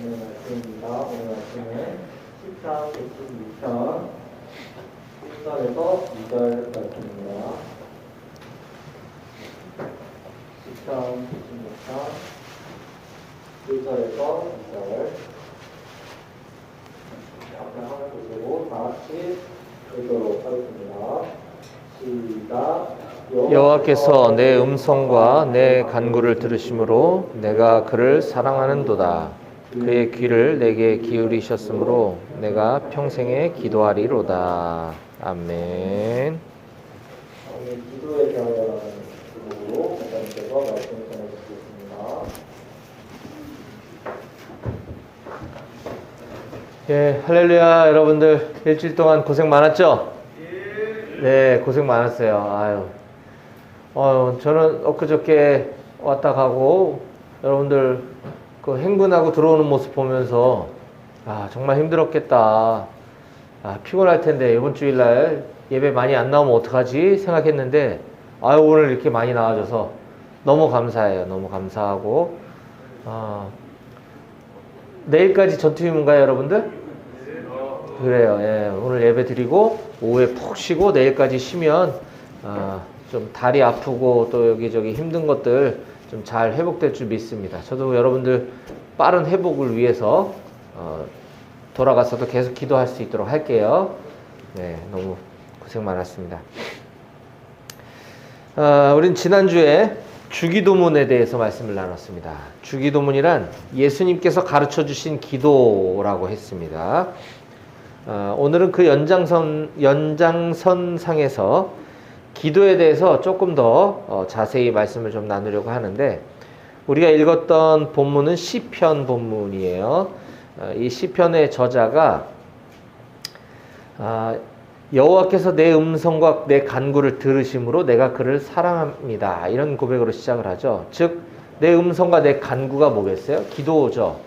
오늘 말씀입니다. 오늘 말씀은 10장 116장 1절에서 2절 말씀입니다. 10장 116장 1절에서 2절 앞에 하나 보시고 다 같이 읽도록 하겠습니다. 시작. 여호와께서 내 음성과 내 간구를 들으심으로 내가 그를 사랑하는도다. 그의 귀를 내게 기울이셨으므로 내가 평생에 기도하리로다. 아멘. 오늘 기도에 대하여라는 제목으로 목사님께서 말씀을 전해주시겠습니다. 예, 할렐루야. 여러분들 일주일 동안 고생 많았죠? 네, 고생 많았어요. 저는 엊그저께 왔다 가고 여러분들 그 행군하고 들어오는 모습 보면서 정말 힘들었겠다. 피곤할 텐데 이번 주일날 예배 많이 안 나오면 어떡하지 생각했는데 오늘 이렇게 많이 나와줘서 너무 감사해요. 너무 감사하고 내일까지 전투임인가요, 여러분들? 그래요. 예, 오늘 예배 드리고 오후에 푹 쉬고 내일까지 쉬면 좀 다리 아프고 또 여기저기 힘든 것들 좀 잘 회복될 줄 믿습니다. 저도 여러분들 빠른 회복을 위해서 돌아가서도 계속 기도할 수 있도록 할게요. 네, 너무 고생 많았습니다. 우린 지난주에 주기도문에 대해서 말씀을 나눴습니다. 주기도문이란 예수님께서 가르쳐 주신 기도라고 했습니다. 오늘은 그 연장선상에서 기도에 대해서 조금 더 자세히 말씀을 좀 나누려고 하는데, 우리가 읽었던 본문은 시편 본문이에요. 이 시편의 저자가 여호와께서 내 음성과 내 간구를 들으심으로 내가 그를 사랑합니다. 이런 고백으로 시작을 하죠. 즉, 내 음성과 내 간구가 뭐겠어요? 기도죠.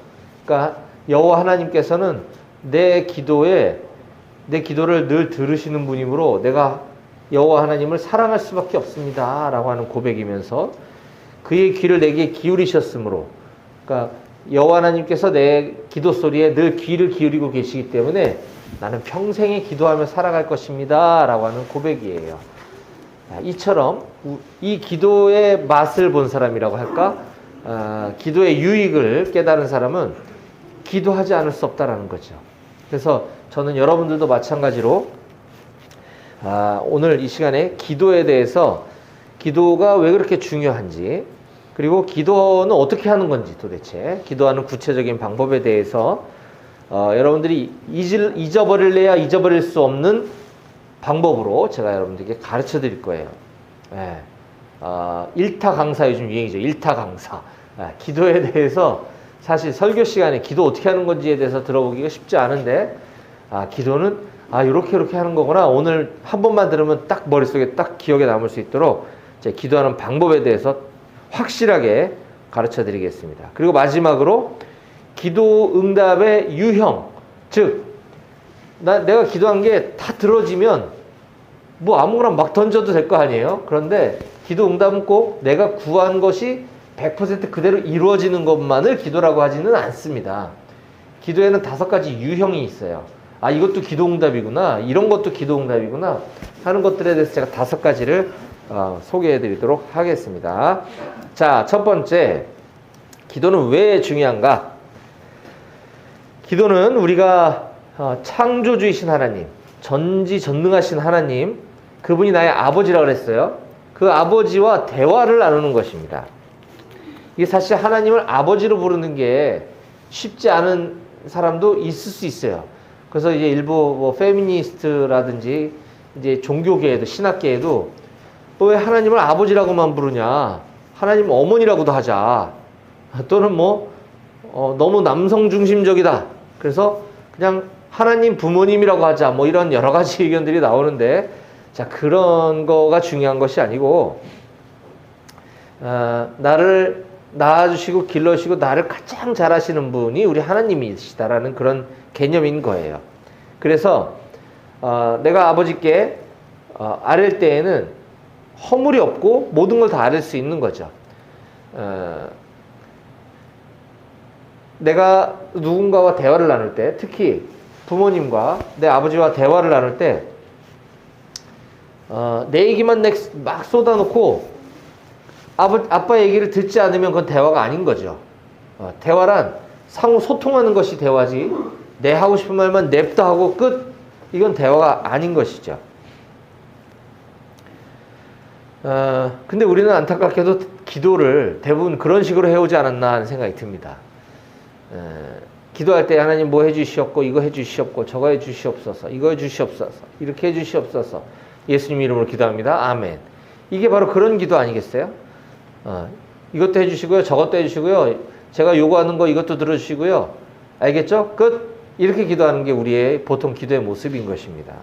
그러니까 여호와 하나님께서는 내 기도를 늘 들으시는 분이므로 내가 여호와 하나님을 사랑할 수밖에 없습니다. 라고 하는 고백이면서 그의 귀를 내게 기울이셨으므로, 그러니까 여호와 하나님께서 내 기도 소리에 늘 귀를 기울이고 계시기 때문에 나는 평생에 기도하며 살아갈 것입니다. 라고 하는 고백이에요. 이처럼 이 기도의 맛을 본 사람이라고 할까? 기도의 유익을 깨달은 사람은 기도하지 않을 수 없다라는 거죠. 그래서 저는 여러분들도 마찬가지로 오늘 이 시간에 기도에 대해서, 기도가 왜 그렇게 중요한지, 그리고 기도는 어떻게 하는 건지, 도대체 기도하는 구체적인 방법에 대해서 여러분들이 잊어버릴래야 잊어버릴 수 없는 방법으로 제가 여러분들께 가르쳐 드릴 거예요. 일타 강사, 요즘 유행이죠. 일타 강사. 기도에 대해서 사실 설교 시간에 기도 어떻게 하는 건지에 대해서 들어보기가 쉽지 않은데, 기도는 이렇게 하는 거구나. 오늘 한 번만 들으면 딱 머릿속에 딱 기억에 남을 수 있도록 제 기도하는 방법에 대해서 확실하게 가르쳐 드리겠습니다. 그리고 마지막으로 기도 응답의 유형, 즉 내가 기도한 게 다 들어지면 뭐 아무거나 막 던져도 될 거 아니에요. 그런데 기도 응답은 꼭 내가 구한 것이 100% 그대로 이루어지는 것만을 기도라고 하지는 않습니다. 기도에는 5가지 유형이 있어요. 이것도 기도응답이구나, 이런 것도 기도응답이구나 하는 것들에 대해서 제가 5가지를 소개해 드리도록 하겠습니다. 자, 첫 번째, 기도는 왜 중요한가? 기도는 우리가 창조주이신 하나님, 전지전능하신 하나님, 그분이 나의 아버지라고 그랬어요. 그 아버지와 대화를 나누는 것입니다. 이게 사실 하나님을 아버지로 부르는 게 쉽지 않은 사람도 있을 수 있어요. 그래서 이제 일부 페미니스트라든지 이제 종교계에도, 신학계에도 왜 하나님을 아버지라고만 부르냐, 하나님 어머니라고도 하자, 또는 너무 남성 중심적이다, 그래서 그냥 하나님 부모님이라고 하자, 이런 여러 가지 의견들이 나오는데, 자, 그런 거가 중요한 것이 아니고, 나를 낳아주시고 길러주시고 나를 가장 잘하시는 분이 우리 하나님이시다라는 그런 개념인 거예요. 그래서 내가 아버지께 아랠 때에는 허물이 없고 모든 걸 다 아랠 수 있는 거죠. 내가 누군가와 대화를 나눌 때, 특히 부모님과 내 아버지와 대화를 나눌 때, 내 얘기만 막 쏟아놓고 아빠 얘기를 듣지 않으면 그건 대화가 아닌 거죠. 대화란 상호 소통하는 것이 대화지, 내 하고 싶은 말만 냅다 하고 끝, 이건 대화가 아닌 것이죠. 근데 우리는 안타깝게도 기도를 대부분 그런 식으로 해오지 않았나 하는 생각이 듭니다. 기도할 때 하나님 뭐 해주시옵고, 이거 해주시옵고, 저거 해주시옵소서, 이거 해주시옵소서, 이렇게 해주시옵소서, 예수님 이름으로 기도합니다. 아멘. 이게 바로 그런 기도 아니겠어요? 이것도 해주시고요, 저것도 해주시고요, 제가 요구하는 거 이것도 들어주시고요, 알겠죠? 끝. 이렇게 기도하는 게 우리의 보통 기도의 모습인 것입니다.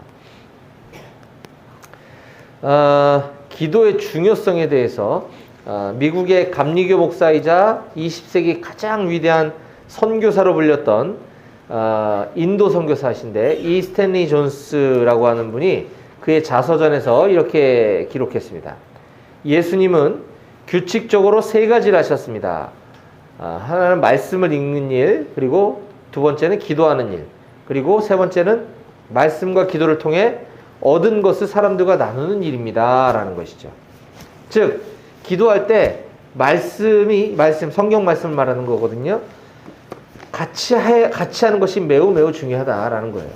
기도의 중요성에 대해서 미국의 감리교 목사이자 20세기 가장 위대한 선교사로 불렸던 인도 선교사신데 이 스탠리 존스라고 하는 분이 그의 자서전에서 이렇게 기록했습니다. 예수님은 규칙적으로 세 가지를 하셨습니다. 하나는 말씀을 읽는 일, 그리고 두 번째는 기도하는 일, 그리고 세 번째는 말씀과 기도를 통해 얻은 것을 사람들과 나누는 일입니다. 라는 것이죠. 즉, 기도할 때 성경 말씀을 말하는 거거든요. 같이 하는 것이 매우 매우 중요하다라는 거예요.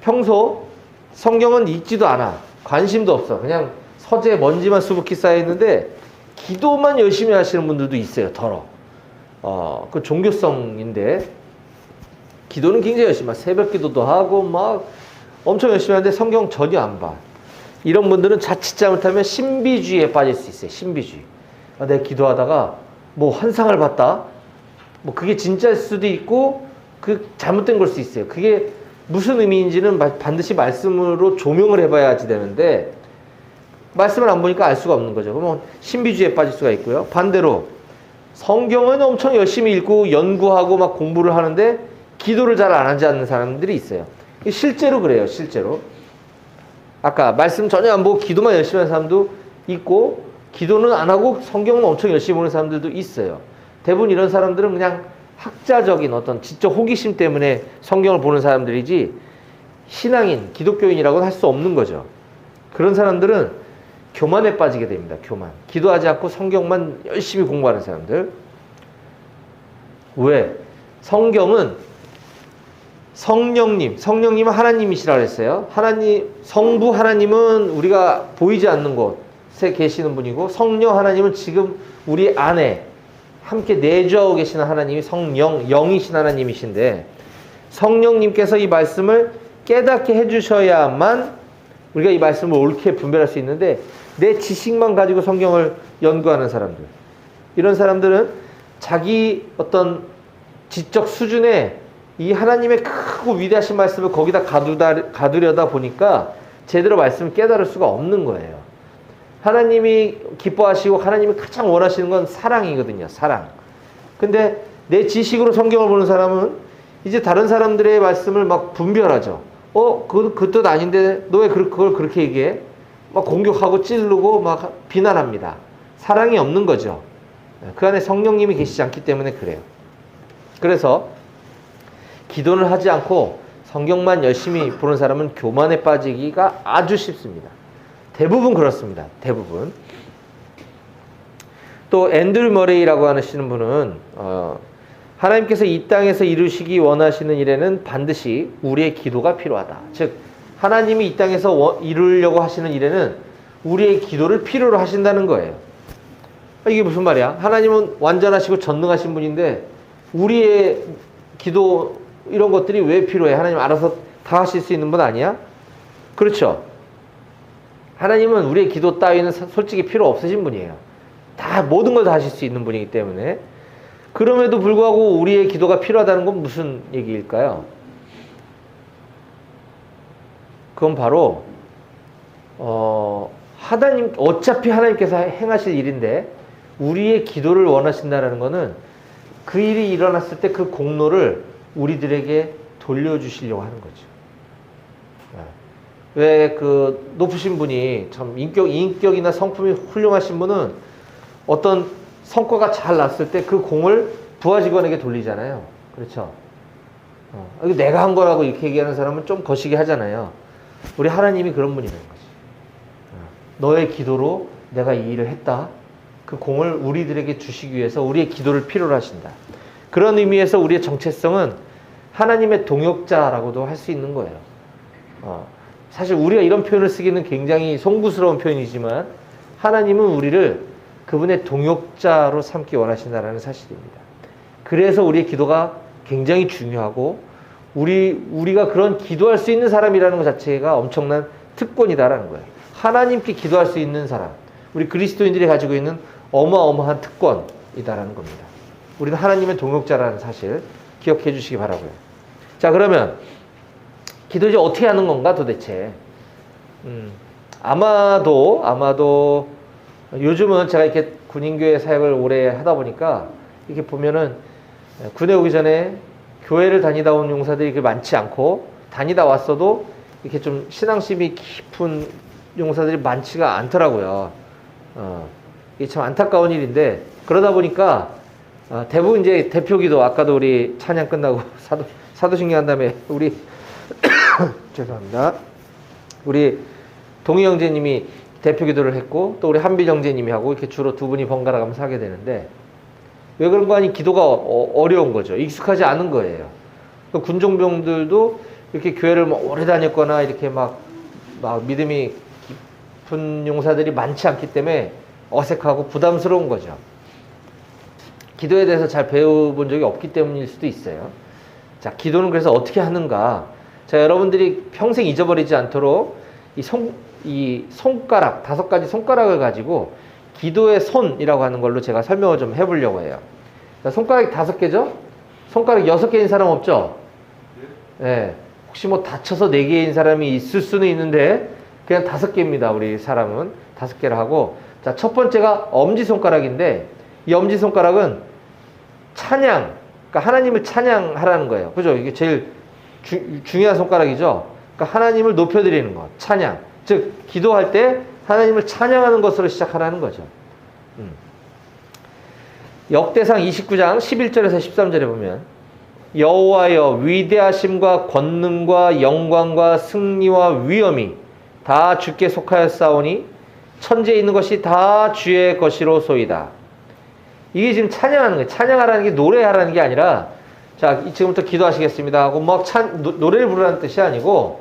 평소 성경은 읽지도 않아. 관심도 없어. 그냥 서재에 먼지만 수북히 쌓여있는데 기도만 열심히 하시는 분들도 있어요. 더러. 그 종교성인데 기도는 굉장히 열심히 막 새벽 기도도 하고 막 엄청 열심히 하는데 성경 전혀 안 봐. 이런 분들은 자칫 잘못하면 신비주의에 빠질 수 있어요. 신비주의. 내가 기도하다가 뭐 환상을 봤다. 뭐 그게 진짜일 수도 있고 그 잘못된 걸 수 있어요. 그게 무슨 의미인지는 반드시 말씀으로 조명을 해봐야지 되는데 말씀을 안 보니까 알 수가 없는 거죠. 그러면 신비주의에 빠질 수가 있고요. 반대로 성경은 엄청 열심히 읽고 연구하고 막 공부를 하는데 기도를 잘 안 하지 않는 사람들이 있어요. 실제로 그래요. 실제로. 아까 말씀 전혀 안 보고 기도만 열심히 하는 사람도 있고 기도는 안 하고 성경은 엄청 열심히 보는 사람들도 있어요. 대부분 이런 사람들은 그냥 학자적인 어떤 지적 호기심 때문에 성경을 보는 사람들이지 신앙인, 기독교인이라고는 할 수 없는 거죠. 그런 사람들은 교만에 빠지게 됩니다. 교만. 기도하지 않고 성경만 열심히 공부하는 사람들. 왜? 성경은 성령님은 하나님이시라고 했어요. 성부 하나님은 우리가 보이지 않는 곳에 계시는 분이고 성령 하나님은 지금 우리 안에 함께 내주하고 계시는 하나님이 영이신 하나님이신데 성령님께서 이 말씀을 깨닫게 해주셔야만 우리가 이 말씀을 옳게 분별할 수 있는데 내 지식만 가지고 성경을 연구하는 사람들, 이런 사람들은 자기 어떤 지적 수준에 이 하나님의 크고 위대하신 말씀을 거기다 가두려다 보니까 제대로 말씀을 깨달을 수가 없는 거예요. 하나님이 기뻐하시고 하나님이 가장 원하시는 건 사랑이거든요. 사랑. 근데 내 지식으로 성경을 보는 사람은 이제 다른 사람들의 말씀을 막 분별하죠. 그 뜻 아닌데 너 왜 그걸 그렇게 얘기해? 막 공격하고 찌르고 막 비난합니다. 사랑이 없는 거죠. 그 안에 성령님이 계시지 않기 때문에 그래요. 그래서 기도를 하지 않고 성경만 열심히 보는 사람은 교만에 빠지기가 아주 쉽습니다. 대부분 그렇습니다. 대부분. 또 앤드류 머레이라고 하시는 분은 하나님께서 이 땅에서 이루시기 원하시는 일에는 반드시 우리의 기도가 필요하다. 즉 하나님이 이 땅에서 이루려고 하시는 일에는 우리의 기도를 필요로 하신다는 거예요. 이게 무슨 말이야? 하나님은 완전하시고 전능하신 분인데 우리의 기도 이런 것들이 왜 필요해? 하나님 알아서 다 하실 수 있는 분 아니야? 그렇죠. 하나님은 우리의 기도 따위는 솔직히 필요 없으신 분이에요. 다 모든 걸 다 하실 수 있는 분이기 때문에. 그럼에도 불구하고 우리의 기도가 필요하다는 건 무슨 얘기일까요? 그건 바로 어차피 하나님께서 행하실 일인데 우리의 기도를 원하신다는 것은 그 일이 일어났을 때 그 공로를 우리들에게 돌려주시려고 하는 거죠. 왜 그 높으신 분이 참 인격이나 성품이 훌륭하신 분은 어떤 성과가 잘 났을 때 그 공을 부하 직원에게 돌리잖아요. 그렇죠? 이거 내가 한 거라고 이렇게 얘기하는 사람은 좀 거시기 하잖아요. 우리 하나님이 그런 분이라는 거지. 너의 기도로 내가 이 일을 했다. 그 공을 우리들에게 주시기 위해서 우리의 기도를 필요로 하신다. 그런 의미에서 우리의 정체성은 하나님의 동역자라고도 할 수 있는 거예요. 사실 우리가 이런 표현을 쓰기는 굉장히 송구스러운 표현이지만 하나님은 우리를 그분의 동역자로 삼기 원하신다는 사실입니다. 그래서 우리의 기도가 굉장히 중요하고 우리가 그런 기도할 수 있는 사람이라는 것 자체가 엄청난 특권이다라는 거예요. 하나님께 기도할 수 있는 사람, 우리 그리스도인들이 가지고 있는 어마어마한 특권이다라는 겁니다. 우리는 하나님의 동역자라는 사실 기억해 주시기 바라고요. 자, 그러면 기도 이제 어떻게 하는 건가 도대체? 아마도 요즘은 제가 이렇게 군인교회 사역을 오래 하다 보니까 이렇게 보면은 군에 오기 전에 교회를 다니다 온 용사들이 그렇게 많지 않고 다니다 왔어도 이렇게 좀 신앙심이 깊은 용사들이 많지가 않더라고요. 이게 참 안타까운 일인데 그러다 보니까 대부분 이제 대표기도 아까도 우리 찬양 끝나고 사도신경 한 다음에 우리 죄송합니다. 우리 동희 형제님이 대표기도를 했고 또 우리 한비 형제님이 하고 이렇게 주로 두 분이 번갈아 가면서 하게 되는데 왜 그런 거 아니 기도가 어려운 거죠. 익숙하지 않은 거예요. 군종병들도 이렇게 교회를 뭐 오래 다녔거나 이렇게 막 믿음이 깊은 용사들이 많지 않기 때문에 어색하고 부담스러운 거죠. 기도에 대해서 잘 배워본 적이 없기 때문일 수도 있어요. 자, 기도는 그래서 어떻게 하는가? 자, 여러분들이 평생 잊어버리지 않도록 이 손가락, 5가지 손가락을 가지고 기도의 손이라고 하는 걸로 제가 설명을 좀 해보려고 해요. 자, 손가락이 5개죠? 손가락 6개인 사람 없죠? 네. 혹시 뭐 다쳐서 4개인 사람이 있을 수는 있는데 그냥 5개입니다. 우리 사람은 5개를 하고, 자, 첫 번째가 엄지손가락인데 이 엄지손가락은 찬양, 그러니까 하나님을 찬양하라는 거예요. 그죠? 이게 제일 중요한 손가락이죠. 그러니까 하나님을 높여드리는 것, 찬양. 즉 기도할 때 하나님을 찬양하는 것으로 시작하라는 거죠. 역대상 29장 11절에서 13절에 보면 여호와여 위대하심과 권능과 영광과 승리와 위엄이 다 주께 속하였사오니 천지에 있는 것이 다 주의 것이로소이다. 이게 지금 찬양하는 거예요. 찬양하라는 게 노래하라는 게 아니라 자, 지금부터 기도하시겠습니다 하고 막 노래를 부르라는 뜻이 아니고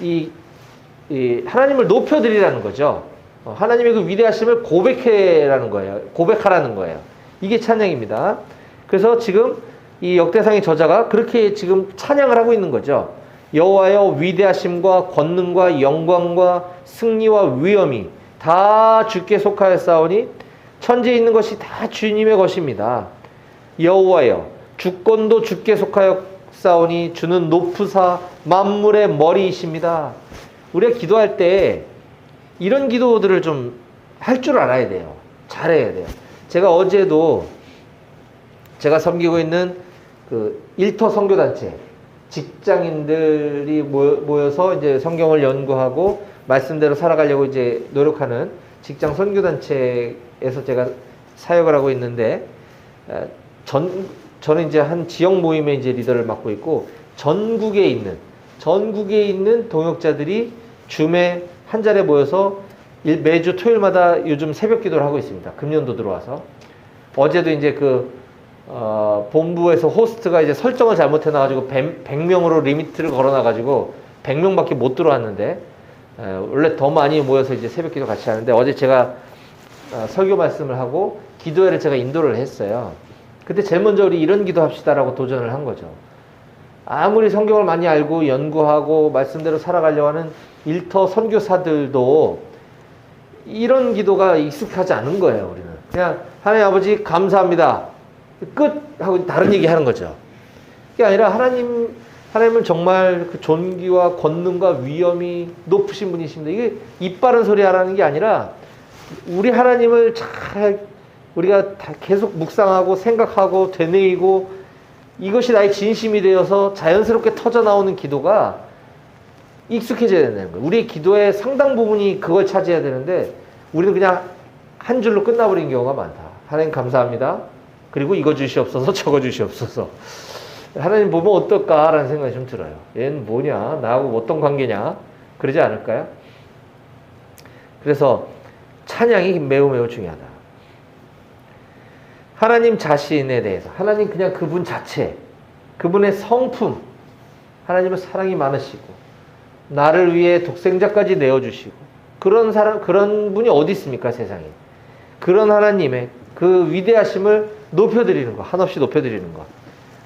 이 하나님을 높여드리라는 거죠. 하나님의 그 위대하심을 고백해라는 거예요. 고백하라는 거예요. 이게 찬양입니다. 그래서 지금 이 역대상의 저자가 그렇게 지금 찬양을 하고 있는 거죠. 여호와여 위대하심과 권능과 영광과 승리와 위엄이 다 주께 속하였사오니 천지에 있는 것이 다 주님의 것입니다. 여호와여 주권도 주께 속하였사오니 주는 높으사 만물의 머리이십니다. 우리가 기도할 때 이런 기도들을 좀 할 줄 알아야 돼요. 잘해야 돼요. 제가 어제도 제가 섬기고 있는 그 일터 선교단체 직장인들이 모여서 이제 성경을 연구하고 말씀대로 살아가려고 이제 노력하는 직장 선교단체에서 제가 사역을 하고 있는데 저는 이제 한 지역 모임의 이제 리더를 맡고 있고 전국에 있는 동역자들이 줌에 한 자리에 모여서 매주 토요일마다 요즘 새벽 기도를 하고 있습니다. 금년도 들어와서 어제도 이제 본부에서 호스트가 이제 설정을 잘못해놔가지고 100명으로 리미트를 걸어놔가지고 100명밖에 못 들어왔는데 원래 더 많이 모여서 이제 새벽 기도 같이 하는데 어제 제가 설교 말씀을 하고 기도회를 제가 인도를 했어요. 그때 제일 먼저 우리 이런 기도 합시다라고 도전을 한 거죠. 아무리 성경을 많이 알고 연구하고 말씀대로 살아가려고 하는 일터 선교사들도 이런 기도가 익숙하지 않은 거예요. 우리는 그냥 하나님 아버지 감사합니다 끝 하고 다른 얘기 하는 거죠. 그게 아니라 하나님은 정말 그 존귀와 권능과 위엄이 높으신 분이십니다. 이게 입 바른 소리 하라는 게 아니라 우리 하나님을 잘 우리가 다 계속 묵상하고 생각하고 되뇌이고 이것이 나의 진심이 되어서 자연스럽게 터져 나오는 기도가 익숙해져야 된다는 거예요. 우리의 기도의 상당 부분이 그걸 차지해야 되는데 우리는 그냥 한 줄로 끝나버린 경우가 많다. 하나님 감사합니다. 그리고 이거 주시옵소서, 저거 주시옵소서. 하나님 보면 어떨까라는 생각이 좀 들어요. 얘는 뭐냐? 나하고 어떤 관계냐? 그러지 않을까요? 그래서 찬양이 매우 매우 중요하다. 하나님 자신에 대해서, 하나님 그냥 그분 자체, 그분의 성품, 하나님은 사랑이 많으시고 나를 위해 독생자까지 내어주시고 그런 사람, 그런 분이 어디 있습니까, 세상에? 그런 하나님의 그 위대하심을 높여드리는 것, 한없이 높여드리는 것.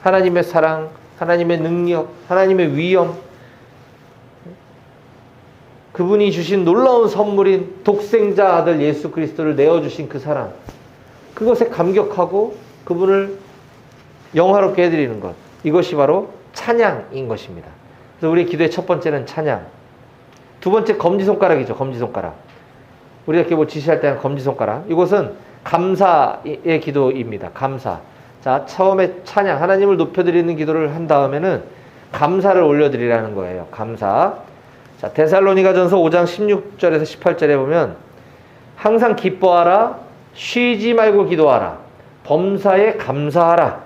하나님의 사랑, 하나님의 능력, 하나님의 위엄, 그분이 주신 놀라운 선물인 독생자 아들 예수 그리스도를 내어주신 그 사랑, 그것에 감격하고 그분을 영화롭게 해드리는 것, 이것이 바로 찬양인 것입니다. 그래서 우리 기도의 첫 번째는 찬양, 두 번째 검지손가락이죠. 검지손가락. 우리가 이렇게 뭐 지시할 때는 검지손가락. 이것은 감사의 기도입니다. 감사. 자, 처음에 찬양, 하나님을 높여드리는 기도를 한 다음에는 감사를 올려드리라는 거예요. 감사. 자, 데살로니가전서 5장 16절에서 18절에 보면 항상 기뻐하라, 쉬지 말고 기도하라, 범사에 감사하라.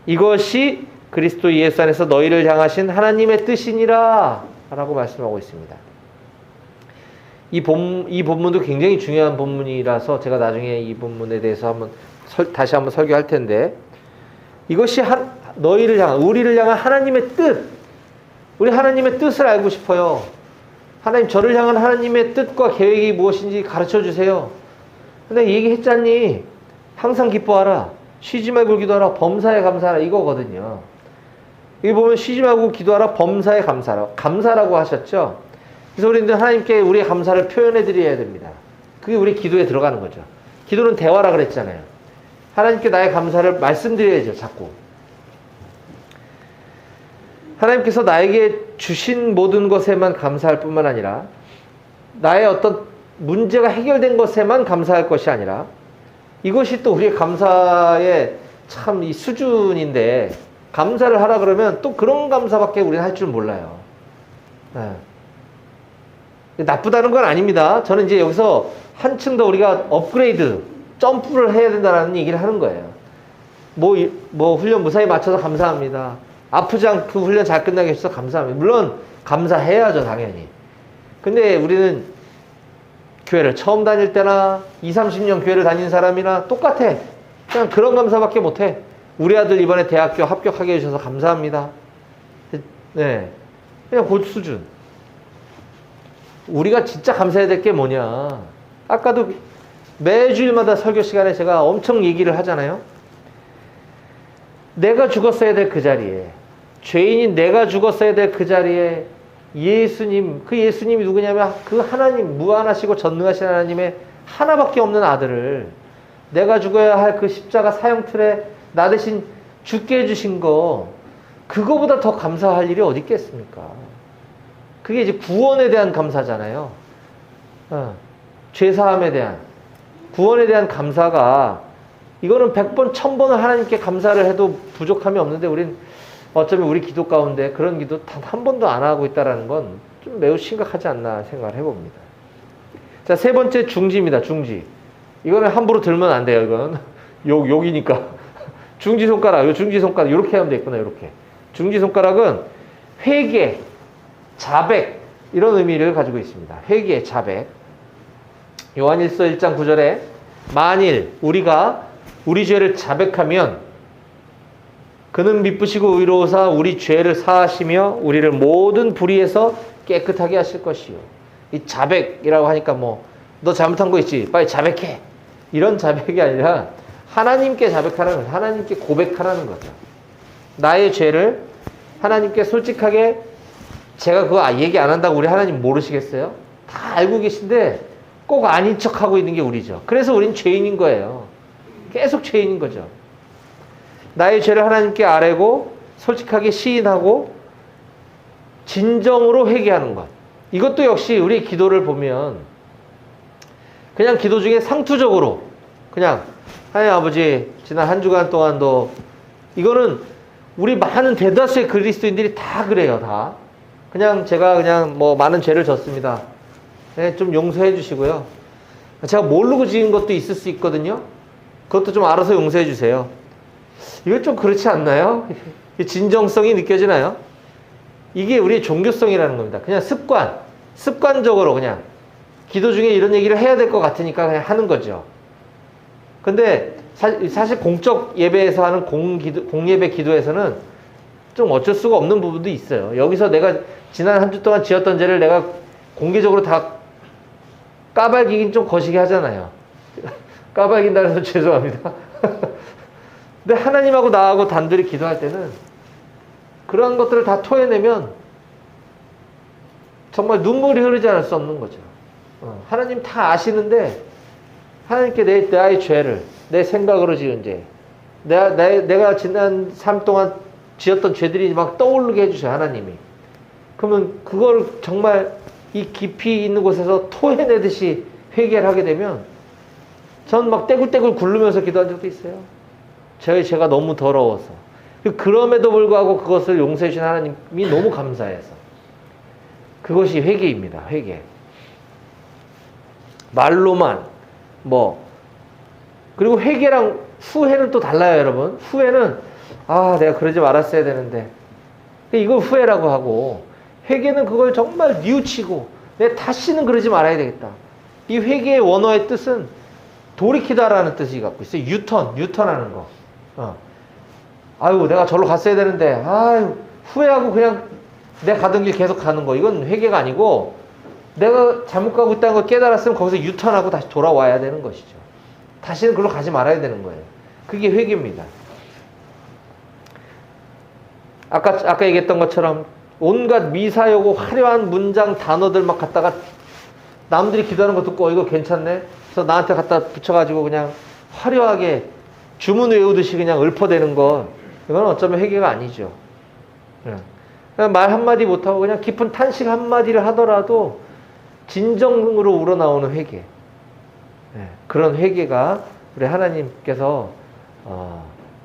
이것이 그리스도 예수 안에서 너희를 향하신 하나님의 뜻이니라 라고 말씀하고 있습니다. 이 본문도 굉장히 중요한 본문이라서 제가 나중에 이 본문에 대해서 다시 한번 설교할 텐데, 이것이 너희를 향한, 우리를 향한 하나님의 뜻, 우리 하나님의 뜻을 알고 싶어요. 하나님, 저를 향한 하나님의 뜻과 계획이 무엇인지 가르쳐 주세요. 근데 얘기했잖니. 항상 기뻐하라, 쉬지 말고 기도하라, 범사에 감사하라, 이거거든요. 여기 보면 쉬지 말고 기도하라, 범사에 감사하라, 감사라고 하셨죠. 그래서 우리는 하나님께 우리의 감사를 표현해 드려야 됩니다. 그게 우리 기도에 들어가는 거죠. 기도는 대화라 그랬잖아요. 하나님께 나의 감사를 말씀드려야죠, 자꾸. 하나님께서 나에게 주신 모든 것에만 감사할 뿐만 아니라 나의 어떤 문제가 해결된 것에만 감사할 것이 아니라, 이것이 또 우리의 감사의 참 이 수준인데, 감사를 하라 그러면 또 그런 감사밖에 우리는 할 줄 몰라요. 네. 나쁘다는 건 아닙니다. 저는 이제 여기서 한층 더 우리가 업그레이드, 점프를 해야 된다는 얘기를 하는 거예요. 뭐 훈련 무사히 마쳐서 감사합니다. 아프지 않고 훈련 잘 끝나게 해주셔서 감사합니다. 물론 감사해야죠, 당연히. 근데 우리는 교회를 처음 다닐 때나 20, 30년 교회를 다닌 사람이나 똑같아. 그냥 그런 감사밖에 못해. 우리 아들 이번에 대학교 합격하게 해주셔서 감사합니다. 네, 그냥 그 수준. 우리가 진짜 감사해야 될 게 뭐냐. 아까도 매주일마다 설교 시간에 제가 엄청 얘기를 하잖아요. 내가 죽었어야 될 그 자리에, 죄인인 내가 죽었어야 될 그 자리에 예수님, 그 예수님이 누구냐면 그 하나님, 무한하시고 전능하신 하나님의 하나밖에 없는 아들을 내가 죽어야 할 그 십자가 사형틀에 나 대신 죽게 해주신 거, 그거보다 더 감사할 일이 어디 있겠습니까? 그게 이제 구원에 대한 감사잖아요. 죄사함에 대한, 구원에 대한 감사가, 이거는 100번, 1000번을 하나님께 감사를 해도 부족함이 없는데, 우린 어쩌면 우리 기도 가운데 그런 기도 단 한 번도 안 하고 있다는 건 좀 매우 심각하지 않나 생각을 해봅니다. 자, 세 번째 중지입니다. 중지. 이거는 함부로 들면 안 돼요. 이건 욕이니까. 중지손가락, 요 중지손가락 이렇게 하면 되겠구나. 이렇게. 중지손가락은 회개, 자백, 이런 의미를 가지고 있습니다. 회개, 자백. 요한일서 1장 9절에 만일 우리가 우리 죄를 자백하면 그는 미쁘시고 의로우사 우리 죄를 사하시며 우리를 모든 불의에서 깨끗하게 하실 것이요. 이 자백이라고 하니까 너 잘못한 거 있지, 빨리 자백해, 이런 자백이 아니라 하나님께 자백하라는 거죠. 하나님께 고백하라는 거죠. 나의 죄를 하나님께 솔직하게, 제가 그거 얘기 안 한다고 우리 하나님 모르시겠어요? 다 알고 계신데 꼭 아닌 척하고 있는 게 우리죠. 그래서 우린 죄인인 거예요. 계속 죄인인 거죠. 나의 죄를 하나님께 아뢰고 솔직하게 시인하고 진정으로 회개하는 것. 이것도 역시 우리 기도를 보면 그냥 기도 중에 상투적으로 그냥 하나님 아버지, 지난 한 주간 동안도, 이거는 우리 많은 대다수의 그리스도인들이 다 그래요. 다 그냥 제가 그냥 많은 죄를 졌습니다. 네, 좀 용서해 주시고요. 제가 모르고 지은 것도 있을 수 있거든요. 그것도 좀 알아서 용서해 주세요. 이거 좀 그렇지 않나요? 진정성이 느껴지나요? 이게 우리의 종교성이라는 겁니다. 그냥 습관적으로 그냥 기도 중에 이런 얘기를 해야 될 것 같으니까 그냥 하는 거죠. 근데 사실 공적 예배에서 하는 공예배 기도에서는 좀 어쩔 수가 없는 부분도 있어요. 여기서 내가 지난 한 주 동안 지었던 죄를 내가 공개적으로 다 까발기긴 좀 거시기 하잖아요. 까발긴다 해서 죄송합니다. 근데 하나님하고 나하고 단둘이 기도할 때는 그런 것들을 다 토해내면 정말 눈물이 흐르지 않을 수 없는 거죠. 하나님 다 아시는데 하나님께 나의 죄를, 내 생각으로 지은 죄, 내가 지난 삶 동안 지었던 죄들이 막 떠오르게 해주세요, 하나님이. 그러면 그걸 정말 이 깊이 있는 곳에서 토해내듯이 회개를 하게 되면 전 막 떼굴떼굴 굴르면서 기도한 적도 있어요. 제가 너무 더러워서. 그럼에도 불구하고 그것을 용서해 주신 하나님이 너무 감사해서. 그것이 회개입니다, 회개. 말로만 그리고 회개랑 후회는 또 달라요, 여러분. 후회는 내가 그러지 말았어야 되는데 이걸 후회라고 하고, 회개는 그걸 정말 뉘우치고 내가 다시는 그러지 말아야 되겠다. 이 회개의 원어의 뜻은 돌이키다라는 뜻이 갖고 있어요. 유턴하는 거. 내가 절로 갔어야 되는데 후회하고 그냥 내가 가던 길 계속 가는 거, 이건 회개가 아니고 내가 잘못 가고 있다는 걸 깨달았으면 거기서 유턴하고 다시 돌아와야 되는 것이죠. 다시는 그걸로 가지 말아야 되는 거예요. 그게 회개입니다. 아까 얘기했던 것처럼 온갖 미사여고 화려한 문장 단어들 막 갖다가 남들이 기도하는 거 듣고 이거 괜찮네? 그래서 나한테 갖다 붙여가지고 그냥 화려하게 주문 외우듯이 그냥 읊어대는 거, 이건 어쩌면 회개가 아니죠. 그냥 말 한마디 못하고 그냥 깊은 탄식 한마디를 하더라도 진정으로 우러나오는 회개, 그런 회개가 우리 하나님께서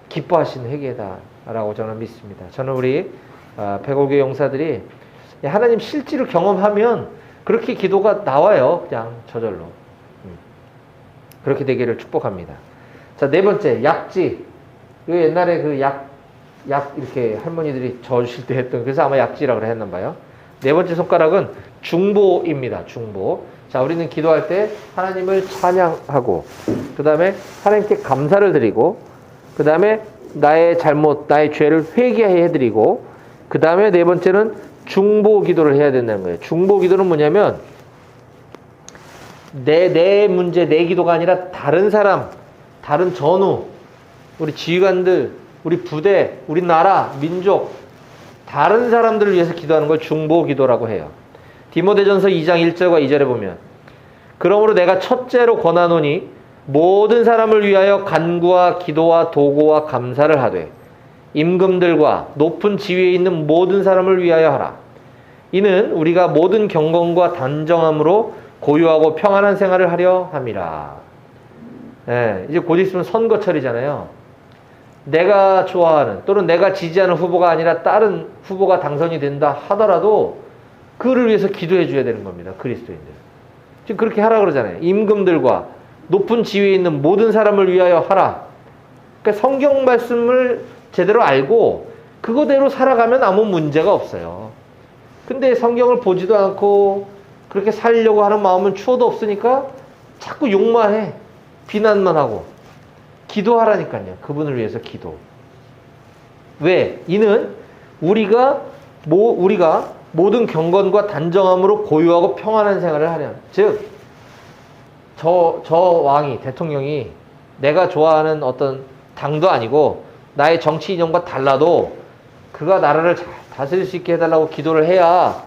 기뻐하시는 회개다라고 저는 믿습니다. 저는 우리 백오교 용사들이 하나님 실제로 경험하면 그렇게 기도가 나와요. 그냥 저절로. 그렇게 되기를 축복합니다. 자, 네 번째, 약지. 이거 옛날에 그 약 이렇게 할머니들이 저으실 때 했던, 그래서 아마 약지라고 했나 봐요. 네 번째 손가락은 중보입니다. 중보. 자, 우리는 기도할 때 하나님을 찬양하고, 그 다음에 하나님께 감사를 드리고, 그 다음에 나의 잘못, 나의 죄를 회개해드리고, 그 다음에 네 번째는 중보 기도를 해야 된다는 거예요. 중보 기도는 뭐냐면 내 문제, 내 기도가 아니라 다른 사람, 다른 전우, 우리 지휘관들, 우리 부대, 우리 나라, 민족, 다른 사람들을 위해서 기도하는 걸 중보 기도라고 해요. 디모데전서 2장 1절과 2절에 보면, 그러므로 내가 첫째로 권하노니 모든 사람을 위하여 간구와 기도와 도고와 감사를 하되 임금들과 높은 지위에 있는 모든 사람을 위하여 하라. 이는 우리가 모든 경건과 단정함으로 고요하고 평안한 생활을 하려 함이라. 이제 곧 있으면 선거철이잖아요. 내가 좋아하는 또는 내가 지지하는 후보가 아니라 다른 후보가 당선이 된다 하더라도 그를 위해서 기도해 줘야 되는 겁니다. 그리스도인들. 지금 그렇게 하라 그러잖아요. 임금들과 높은 지위에 있는 모든 사람을 위하여 하라. 그러니까 성경 말씀을 제대로 알고 그거대로 살아가면 아무 문제가 없어요. 근데 성경을 보지도 않고 그렇게 살려고 하는 마음은 추워도 없으니까 자꾸 욕만 해. 비난만 하고. 기도하라니까요. 그분을 위해서 기도. 왜? 이는 우리가 모든 경건과 단정함으로 고요하고 평안한 생활을 하려는, 즉 저 왕이, 대통령이 내가 좋아하는 어떤 당도 아니고 나의 정치 이념과 달라도 그가 나라를 잘 다스릴 수 있게 해달라고 기도를 해야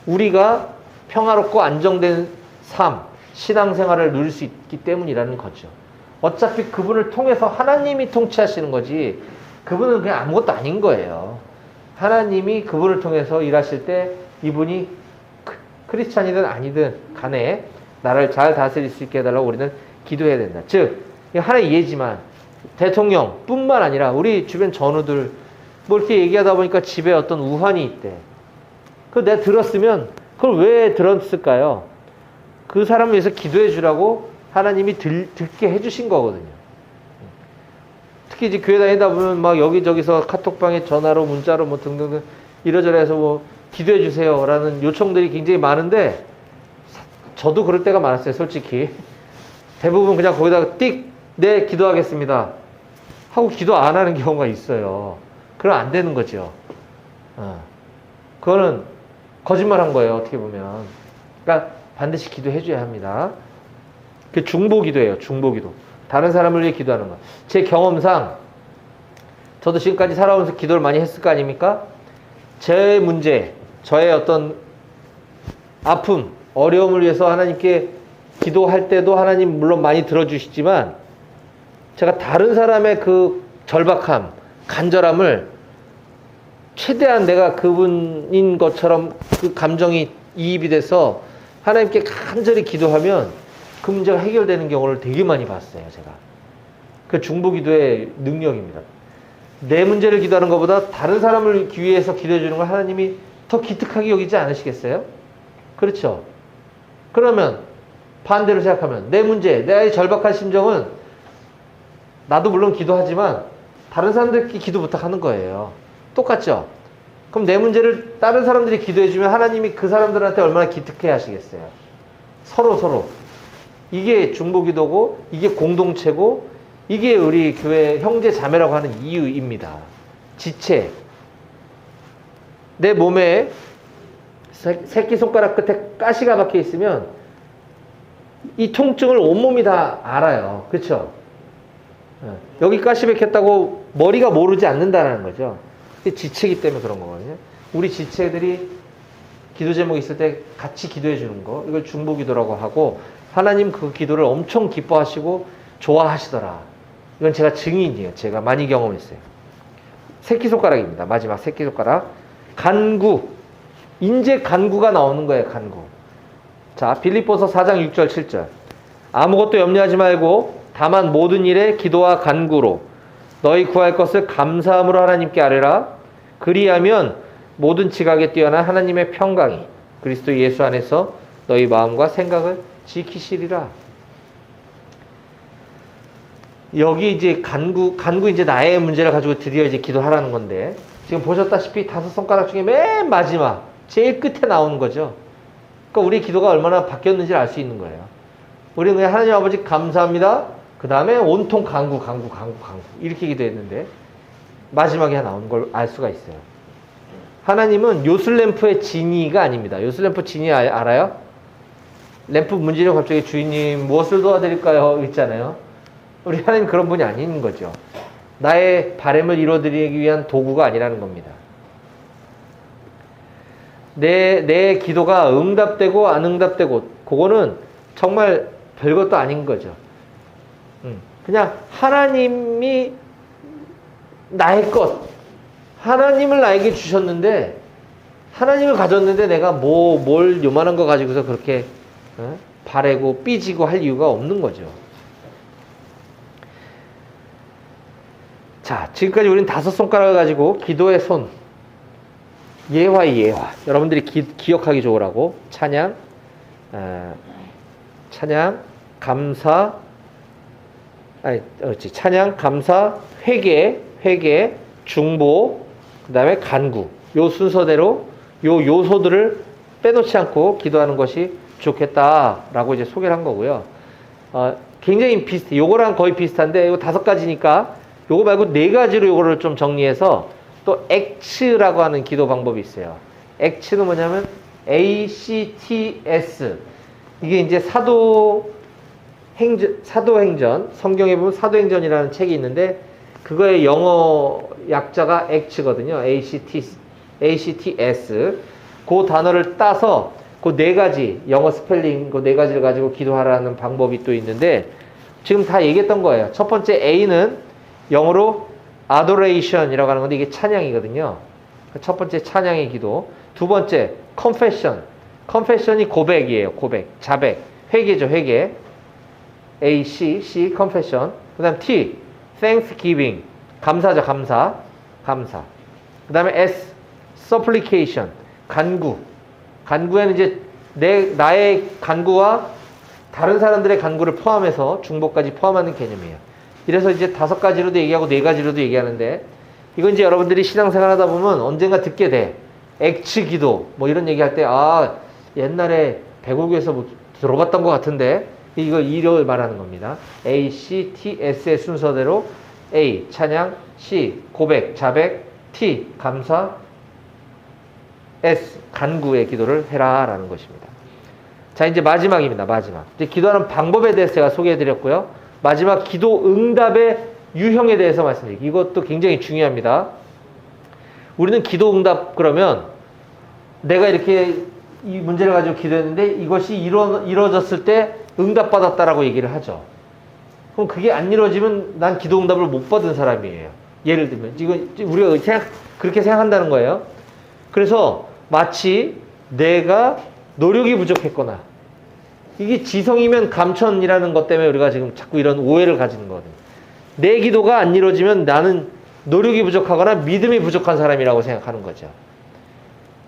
우리가 평화롭고 안정된 삶, 신앙생활을 누릴 수 있기 때문이라는 거죠. 어차피 그분을 통해서 하나님이 통치하시는 거지 그분은 그냥 아무것도 아닌 거예요. 하나님이 그분을 통해서 일하실 때 이분이 크리스찬이든 아니든 간에 나라를 잘 다스릴 수 있게 해달라고 우리는 기도해야 된다. 즉 하나의 예지만 대통령뿐만 아니라 우리 주변 전우들 이렇게 얘기하다 보니까 집에 어떤 우환이 있대. 그걸 내가 들었으면 그걸 왜 들었을까요? 그 사람을 위해서 기도해 주라고 하나님이 듣게 해주신 거거든요. 특히 이제 교회 다니다 보면 막 여기저기서 카톡방에 전화로 문자로 뭐 등등등 이러저러 해서 뭐 기도해 주세요라는 요청들이 굉장히 많은데 저도 그럴 때가 많았어요, 솔직히. 대부분 그냥 거기다가 띡, 네, 기도하겠습니다 하고 기도 안 하는 경우가 있어요. 그럼 안 되는 거죠. 그거는 거짓말 한 거예요, 어떻게 보면. 그러니까 반드시 기도해 줘야 합니다. 그 중보 기도예요, 중보 기도. 다른 사람을 위해 기도하는 거. 제 경험상 저도 지금까지 살아오면서 기도를 많이 했을 거 아닙니까? 제 문제, 저의 어떤 아픔, 어려움을 위해서 하나님께 기도할 때도 하나님 물론 많이 들어주시지만 제가 다른 사람의 그 절박함, 간절함을 최대한 내가 그분인 것처럼 그 감정이 이입이 돼서 하나님께 간절히 기도하면 그 문제가 해결되는 경우를 되게 많이 봤어요, 제가. 그 중보 기도의 능력입니다. 내 문제를 기도하는 것보다 다른 사람을 위해서 기도해 주는 걸 하나님이 더 기특하게 여기지 않으시겠어요? 그렇죠? 그러면 반대로 생각하면 내 문제, 내 절박한 심정은 나도 물론 기도하지만 다른 사람들께 기도 부탁하는 거예요. 똑같죠? 그럼 내 문제를 다른 사람들이 기도해 주면 하나님이 그 사람들한테 얼마나 기특해 하시겠어요? 서로. 이게 중보 기도고 이게 공동체고 이게 우리 교회 형제 자매라고 하는 이유입니다. 지체. 내 몸에 새끼손가락 끝에 가시가 박혀 있으면 이 통증을 온몸이 다 알아요. 그렇죠? 여기 가시 박혔다고 머리가 모르지 않는다는 거죠. 지체이기 때문에 그런 거거든요. 우리 지체들이 기도 제목이 있을 때 같이 기도해 주는 거, 이걸 중보 기도라고 하고 하나님 그 기도를 엄청 기뻐하시고 좋아하시더라. 이건 제가 증인이에요. 제가 많이 경험했어요. 새끼손가락입니다. 마지막 새끼손가락. 간구. 인제 간구가 나오는 거예요. 간구. 자, 빌립보서 4장 6절 7절. 아무것도 염려하지 말고 다만 모든 일에 기도와 간구로 너희 구할 것을 감사함으로 하나님께 아뢰라. 그리하면 모든 지각에 뛰어난 하나님의 평강이 그리스도 예수 안에서 너희 마음과 생각을 지키시리라. 여기 이제 간구 이제 나의 문제를 가지고 드디어 이제 기도하라는 건데, 지금 보셨다시피 5손가락 중에 맨 마지막, 제일 끝에 나오는 거죠. 그러니까 우리 기도가 얼마나 바뀌었는지를 알 수 있는 거예요. 우리는 그냥 하나님 아버지 감사합니다. 그 다음에 온통 간구. 이렇게 기도했는데, 마지막에 나오는 걸 알 수가 있어요. 하나님은 요술램프의 지니가 아닙니다. 요술램프 지니 알아요? 램프 문지르고 갑자기 주인님 무엇을 도와드릴까요? 있잖아요. 우리 하나님 그런 분이 아닌 거죠. 나의 바람을 이루어드리기 위한 도구가 아니라는 겁니다. 내 기도가 응답되고 안 응답되고 그거는 정말 별것도 아닌 거죠. 그냥 하나님이 나의 것, 하나님을 나에게 주셨는데, 하나님을 가졌는데 내가 뭘 요만한 거 가지고서 그렇게 바래고 삐지고 할 이유가 없는 거죠. 자, 지금까지 우리는 5손가락을 가지고 기도의 손, 예화. 여러분들이 기억하기 좋으라고 찬양, 감사, 찬양, 감사, 회개, 중보, 그 다음에 간구. 요 순서대로 요 요소들을 빼놓지 않고 기도하는 것이 좋겠다라고 이제 소개를 한 거고요. 굉장히 비슷해. 요거랑 거의 비슷한데, 이거 5가지니까 요거 말고 4가지로 요거를 좀 정리해서 또 액츠라고 하는 기도 방법이 있어요. 액츠는 뭐냐면 ACTS. 이게 이제 사도행전, 성경에 보면 사도행전이라는 책이 있는데, 그거의 영어 약자가 액츠거든요. ACTS. 그 단어를 따서 그 4가지, 영어 스펠링 그 4가지를 가지고 기도하라는 방법이 또 있는데, 지금 다 얘기했던 거예요. 첫 번째 A는 영어로 adoration이라고 하는 건데, 이게 찬양이거든요. 첫 번째 찬양의 기도. 두 번째 confession. confession이 고백이에요. 고백, 자백, 회개죠. 회개. C confession. 그 다음 T thanksgiving. 감사죠. 감사. 그 다음에 S supplication. 간구. 간구에는 이제 나의 간구와 다른 사람들의 간구를 포함해서 중보까지 포함하는 개념이에요. 이래서 이제 5가지로도 얘기하고 4가지로도 얘기하는데, 이건 이제 여러분들이 신앙생활 하다 보면 언젠가 듣게 돼. 액츠 기도 뭐 이런 얘기할 때, 아 옛날에 백오교에서 뭐 들어봤던 것 같은데, 이걸 말하는 겁니다. A, C, T, S의 순서대로 A 찬양, C 고백, 자백, T 감사, S 간구의 기도를 해라 라는 것입니다. 자, 이제 마지막입니다. 마지막. 이제 기도하는 방법에 대해서 제가 소개해 드렸고요. 마지막 기도 응답의 유형에 대해서 말씀드릴게요. 이것도 굉장히 중요합니다. 우리는 기도 응답 그러면 내가 이렇게 이 문제를 가지고 기도했는데 이것이 이루어졌을 때 응답받았다라고 얘기를 하죠. 그럼 그게 안 이루어지면 난 기도 응답을 못 받은 사람이에요. 예를 들면 이건 우리가 그렇게 생각한다는 거예요. 그래서 마치 내가 노력이 부족했거나, 이게 지성이면 감천이라는 것 때문에 우리가 지금 자꾸 이런 오해를 가지는 거거든요. 내 기도가 안 이루어지면 나는 노력이 부족하거나 믿음이 부족한 사람이라고 생각하는 거죠.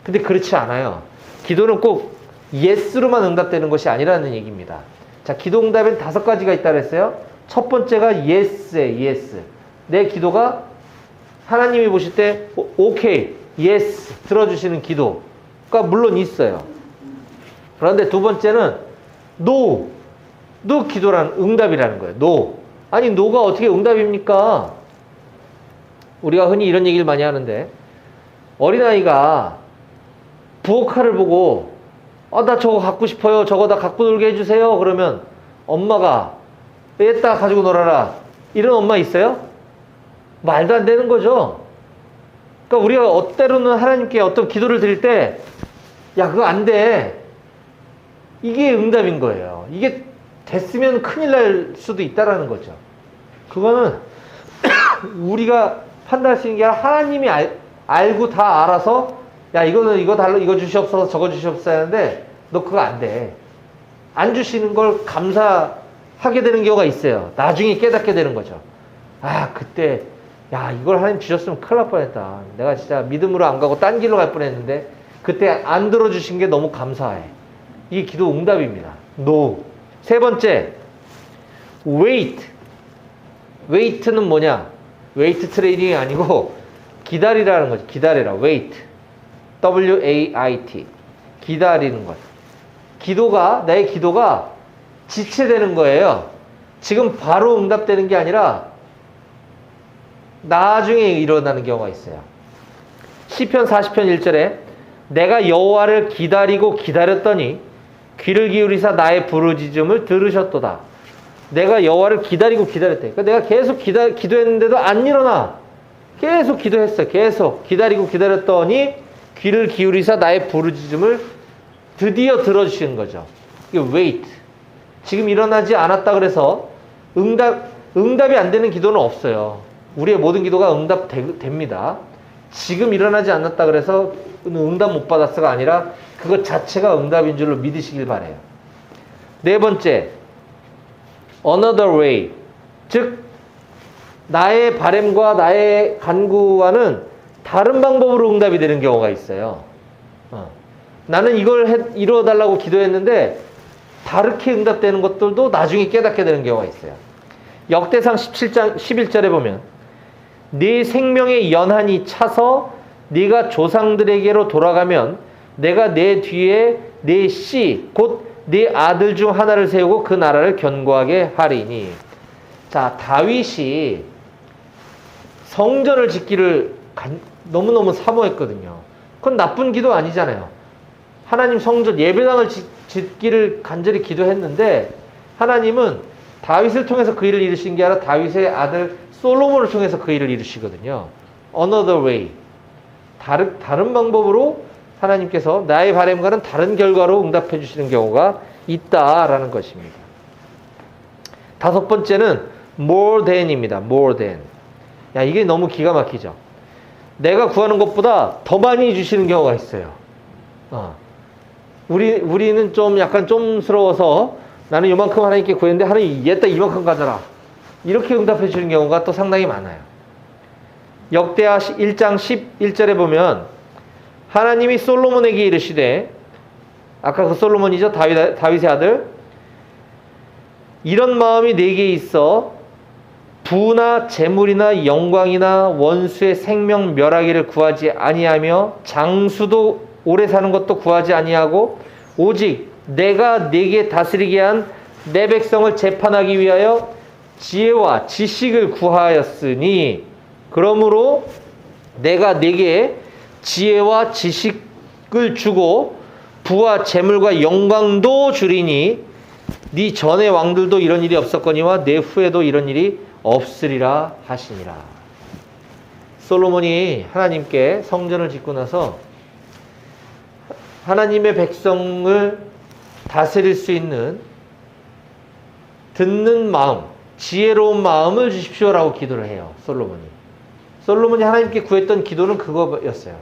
근데 그렇지 않아요. 기도는 꼭 예스로만 응답되는 것이 아니라는 얘기입니다. 자, 기도 응답엔 5가지가 있다고 했어요. 첫 번째가 예스예요. 예스. 내 기도가 하나님이 보실 때 오케이, 예스 들어주시는 기도가 물론 있어요. 그런데 두 번째는 노 기도라는 응답이라는 거예요. 노. 아니 노가 어떻게 응답입니까? 우리가 흔히 이런 얘기를 많이 하는데, 어린아이가 부엌칼을 보고 나 저거 갖고 싶어요. 저거 다 갖고 놀게 해주세요. 그러면 엄마가 얘다 가지고 놀아라. 이런 엄마 있어요? 말도 안 되는 거죠. 그러니까 우리가 때로는 하나님께 어떤 기도를 드릴 때, 야 그거 안 돼. 이게 응답인 거예요. 이게 됐으면 큰일 날 수도 있다라는 거죠. 그거는 우리가 판단할 수 있는 게 아니라 하나님이 알고 다 알아서, 야 이거는 이거 달라, 이거 주시옵소서, 저거 주시옵소서 하는데 너 그거 안 돼. 안 주시는 걸 감사하게 되는 경우가 있어요. 나중에 깨닫게 되는 거죠. 아 그때 야 이걸 하나님 주셨으면 큰일 날 뻔했다. 내가 진짜 믿음으로 안 가고 딴 길로 갈 뻔했는데 그때 안 들어주신 게 너무 감사해. 이게 기도 응답입니다. No. 세 번째, wait. wait는 뭐냐? 웨이트 트레이닝이 아니고 기다리라는 거죠. 기다리라. wait. W-A-I-T. 기다리는 것. 내 기도가 지체되는 거예요. 지금 바로 응답되는 게 아니라 나중에 일어나는 경우가 있어요. 시편 40편 1절에 내가 여호와를 기다리고 기다렸더니 귀를 기울이사 나의 부르짖음을 들으셨도다. 내가 여호와를 기다리고 기다렸대. 그러니까 내가 계속 기도했는데도 안 일어나. 계속 기도했어. 계속 기다리고 기다렸더니 귀를 기울이사 나의 부르짖음을 드디어 들어주시는 거죠. 이게 wait. 지금 일어나지 않았다 그래서 응답이 안 되는 기도는 없어요. 우리의 모든 기도가 응답됩니다. 지금 일어나지 않았다 그래서 응답 못 받았어가 아니라 그것 자체가 응답인 줄로 믿으시길 바래요. 네 번째, another way. 즉 나의 바램과 나의 간구와는 다른 방법으로 응답이 되는 경우가 있어요. 나는 이걸 이루어달라고 기도했는데 다르게 응답되는 것들도 나중에 깨닫게 되는 경우가 있어요. 역대상 17장 11절에 보면 네 생명의 연한이 차서 네가 조상들에게로 돌아가면 내가 내 뒤에 네 씨 곧 네 아들 중 하나를 세우고 그 나라를 견고하게 하리니. 자, 다윗이 성전을 짓기를 너무너무 사모했거든요. 그건 나쁜 기도 아니잖아요. 하나님 성전 예배당을 짓기를 간절히 기도했는데 하나님은 다윗을 통해서 그 일을 이루신 게 아니라 다윗의 아들 솔로몬을 통해서 그 일을 이루시거든요. Another way. 다른 방법으로 하나님께서 나의 바람과는 다른 결과로 응답해 주시는 경우가 있다라는 것입니다. 다섯 번째는 more than입니다. more than. 야, 이게 너무 기가 막히죠. 내가 구하는 것보다 더 많이 주시는 경우가 있어요. 우리는 좀 약간 좀스러워서 나는 이만큼 하나님께 구했는데 하나님 얘다 이만큼 가져라. 이렇게 응답해 주는 경우가 또 상당히 많아요. 역대하 1장 11절에 보면 하나님이 솔로몬에게 이르시되, 아까 그 솔로몬이죠. 다윗의 아들. 이런 마음이 내게 있어 부나 재물이나 영광이나 원수의 생명 멸하기를 구하지 아니하며 장수도 오래 사는 것도 구하지 아니하고 오직 내가 네게 다스리게 한 내 백성을 재판하기 위하여 지혜와 지식을 구하였으니 그러므로 내가 네게 지혜와 지식을 주고 부와 재물과 영광도 주리니 네 전의 왕들도 이런 일이 없었거니와 내 후에도 이런 일이 없으리라 하시니라. 솔로몬이 하나님께 성전을 짓고 나서 하나님의 백성을 다스릴 수 있는 듣는 마음, 지혜로운 마음을 주십시오라고 기도를 해요. 솔로몬이 하나님께 구했던 기도는 그거였어요.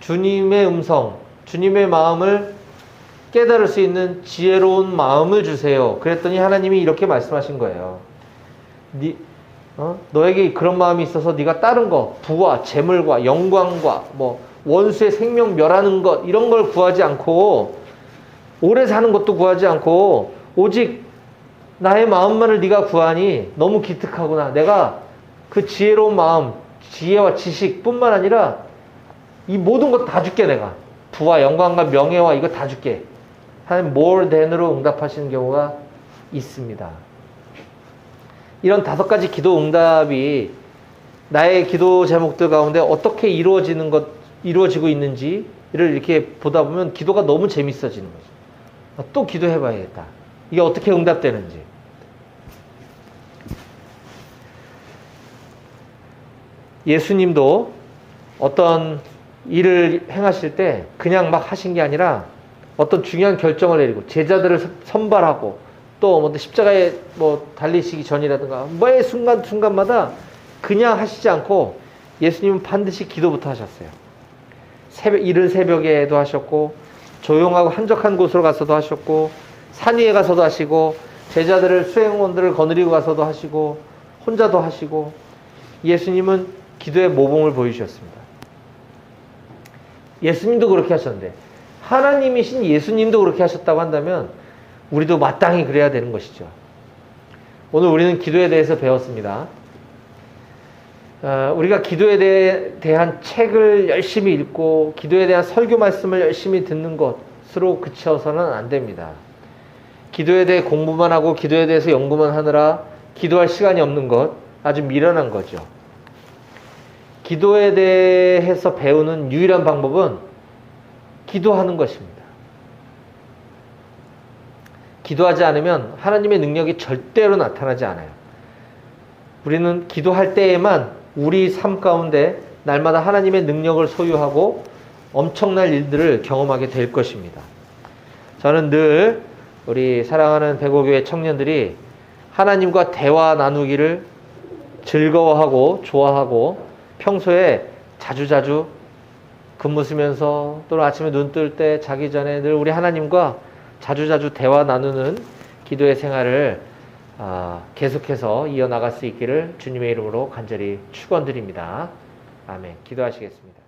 주님의 음성, 주님의 마음을 깨달을 수 있는 지혜로운 마음을 주세요. 그랬더니 하나님이 이렇게 말씀하신 거예요. 너에게 그런 마음이 있어서 네가 다른 거, 부와 재물과 영광과 원수의 생명 멸하는 것 이런 걸 구하지 않고 오래 사는 것도 구하지 않고 오직 나의 마음만을 네가 구하니 너무 기특하구나. 내가 그 지혜로운 마음, 지혜와 지식뿐만 아니라 이 모든 것 다 줄게. 내가 부와 영광과 명예와 이거 다 줄게. 하나님 more than으로 응답하시는 경우가 있습니다. 이런 5가지 기도 응답이 나의 기도 제목들 가운데 어떻게 이루어지고 있는지를 이렇게 보다 보면 기도가 너무 재밌어지는 거죠. 또 기도해봐야겠다. 이게 어떻게 응답되는지. 예수님도 어떤 일을 행하실 때 그냥 막 하신 게 아니라 어떤 중요한 결정을 내리고 제자들을 선발하고 또 십자가에 달리시기 전이라든가 매 순간순간마다 그냥 하시지 않고 예수님은 반드시 기도부터 하셨어요. 이른 새벽에도 하셨고 조용하고 한적한 곳으로 가서도 하셨고 산 위에 가서도 하시고 제자들을 수행원들을 거느리고 가서도 하시고 혼자도 하시고 예수님은 기도의 모범을 보여주셨습니다. 예수님도 그렇게 하셨는데 하나님이신 예수님도 그렇게 하셨다고 한다면 우리도 마땅히 그래야 되는 것이죠. 오늘 우리는 기도에 대해서 배웠습니다. 우리가 기도에 대한 책을 열심히 읽고 기도에 대한 설교 말씀을 열심히 듣는 것으로 그쳐서는 안 됩니다. 기도에 대해 공부만 하고 기도에 대해서 연구만 하느라 기도할 시간이 없는 것 아주 미련한 거죠. 기도에 대해서 배우는 유일한 방법은 기도하는 것입니다. 기도하지 않으면 하나님의 능력이 절대로 나타나지 않아요. 우리는 기도할 때에만 우리 삶 가운데 날마다 하나님의 능력을 소유하고 엄청난 일들을 경험하게 될 것입니다. 저는 늘 우리 사랑하는 백오교회 청년들이 하나님과 대화 나누기를 즐거워하고 좋아하고 평소에 자주자주 근무 쓰면서 또는 아침에 눈 뜰 때 자기 전에 늘 우리 하나님과 자주자주 대화 나누는 기도의 생활을 계속해서 이어나갈 수 있기를 주님의 이름으로 간절히 축원드립니다. 아멘. 기도하시겠습니다.